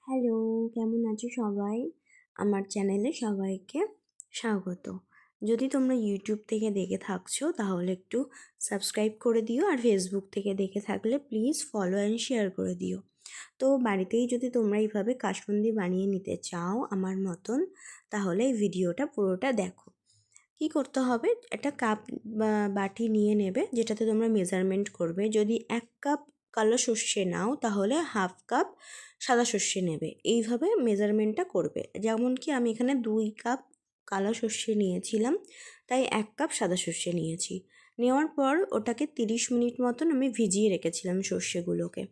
Hello, কেমন আছো সবাই? আমার চ্যানেলে সবাইকে স্বাগত। যদি তোমরা ইউটিউব থেকে দেখে থাকছো তাহলে একটু সাবস্ক্রাইব করে দিও, আর ফেসবুক থেকে দেখে থাকলে প্লিজ ফলো অ্যান্ড শেয়ার করে দিও। তো বাড়িতেই যদি তোমরা এইভাবে কাসুন্দি বানিয়ে নিতে চাও আমার মতন, তাহলে এই ভিডিওটা পুরোটা দেখো। কি করতে হবে, একটা কাপ বা বাটি নিয়ে নেবে যেটাতে তোমরা মেজারমেন্ট করবে। যদি 1 কাপ কালো সর্ষে নাও তাহলে হাফ কাপ সাদা সর্ষে নেবে, এইভাবে মেজারমেন্টটা করবে। যেমন কি আমি এখানে 2 কাপ কালো সর্ষে নিয়েছিলাম, তাই 1 কাপ সাদা সর্ষে নিয়েছি। নেওয়ার পর ওটাকে 30 মিনিট মতন আমি ভিজিয়ে রেখেছিলাম সর্ষেগুলোকে।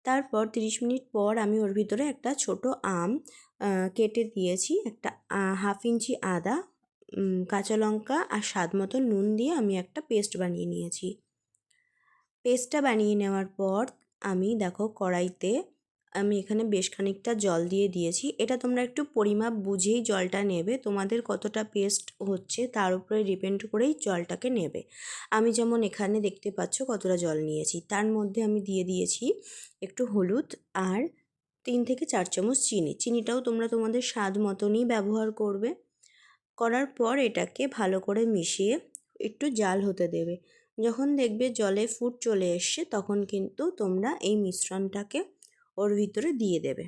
তারপর 30 মিনিট পর আমি ওর ভিতরে একটা ছোট আম কেটে দিয়েছি, একটা হাফ ইঞ্চি আদা, কাঁচা লঙ্কা আর স্বাদ মতো নুন দিয়ে আমি একটা পেস্ট বানিয়ে নিয়েছি। পেস্টটা বানিয়ে নেওয়ার পর আমি দেখো কড়াইতে আমি এখানে বেশ খানিকটা জল দিয়ে দিয়েছি। এটা তোমরা একটু পরিমাপ বুঝেই জলটা নেবে, তোমাদের কতটা পেস্ট হচ্ছে তার উপরে ডিপেন্ড করেই জলটাকে নেবে। আমি যেমন এখানে দেখতে পাচ্ছ কতটা জল নিয়েছি, তার মধ্যে আমি দিয়ে দিয়েছি একটু হলুদ আর 3 থেকে 4 চামচ চিনি। চিনিটাও তোমরা তোমাদের স্বাদ মতনই ব্যবহার করবে। করার পর এটাকে ভালো করে মিশিয়ে একটু জাল হতে দেবে। যখন দেখবে জলে ফুট চলে এসছে তখন কিন্তু তোমরা এই মিশ্রণটাকে ওর ভিতরে দিয়ে দেবে।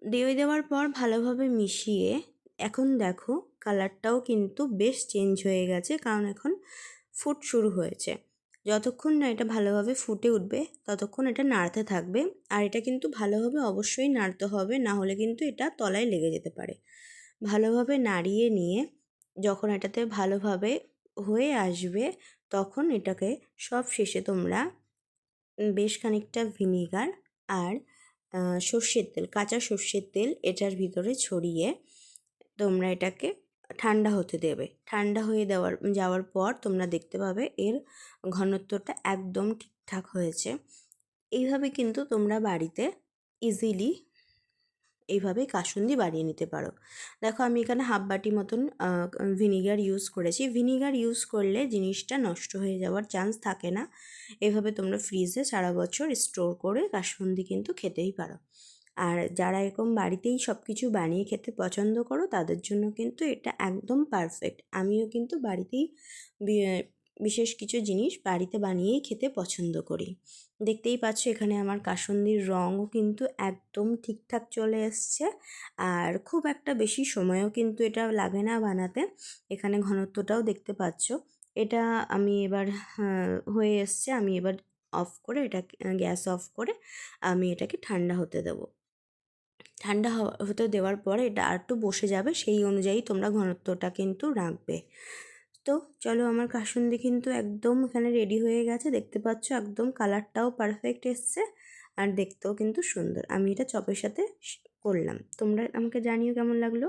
দিয়ে দেওয়ার পর ভালোভাবে মিশিয়ে এখন দেখো কালারটাও কিন্তু বেশ চেঞ্জ হয়ে গেছে, কারণ এখন ফুট শুরু হয়েছে। যতক্ষণ না এটা ভালোভাবে ফুটে উঠবে ততক্ষণ এটা নাড়তে থাকবে। আর এটা কিন্তু ভালোভাবে অবশ্যই নাড়তে হবে, না হলে কিন্তু এটা তলায় লেগে যেতে পারে। ভালোভাবে নাড়িয়ে নিয়ে যখন এটাতে ভালোভাবে হয়ে আসবে তখন এটাকে সব শেষে তোমরা বেশ খানিকটা ভিনিগার আর সর্ষের তেল, কাঁচা সর্ষের তেল এটার ভিতরে ছড়িয়ে তোমরা এটাকে ঠান্ডা হতে দেবে। ঠান্ডা হয়ে যাওয়ার পর তোমরা দেখতে পাবে এর ঘনত্বটা একদম ঠিকঠাক হয়েছে। এইভাবে কিন্তু তোমরা বাড়িতে ইজিলি এইভাবে কাসুন্দি বানিয়ে নিতে পারো। দেখো আমি এখানে হাফ বাটি মতন ভিনিগার ইউজ করেছি। ভিনিগার ইউজ করলে জিনিসটা নষ্ট হয়ে যাওয়ার চান্স থাকে না। এভাবে তোমরা ফ্রিজে সারা বছর স্টোর করে কাসুন্দি কিন্তু খেতেই পারো। আর যারা এরকম বাড়িতেই সব কিছু বানিয়ে খেতে পছন্দ করো তাদের জন্য কিন্তু এটা একদম পারফেক্ট। আমিও কিন্তু বাড়িতেই বিশেষ কিছু জিনিস বাড়িতে বানিয়েই খেতে পছন্দ করি। দেখতেই পাচ্ছ এখানে আমার কাসুন্দির রঙও কিন্তু একদম ঠিকঠাক চলে এসছে, আর খুব একটা বেশি সময়ও কিন্তু এটা লাগে না বানাতে। এখানে ঘনত্বটাও দেখতে পাচ্ছ। এটা আমি এবার হয়ে এসছে, আমি এবার অফ করে এটা গ্যাস অফ করে আমি এটাকে ঠান্ডা হতে দেবো। ঠান্ডা হতে দেওয়ার পরে এটা আর একটু বসে যাবে, সেই অনুযায়ী তোমরা ঘনত্বটা কিন্তু রাখবে। তো চলো আমার কাসুন্দি কিন্তু একদম এখানে রেডি হয়ে গেছে, দেখতে পাচ্ছ একদম কালারটাও পারফেক্ট এসছে আর দেখতেও কিন্তু সুন্দর। আমি এটা চপের সাথে করলাম, তোমরা আমাকে জানিও কেমন লাগলো।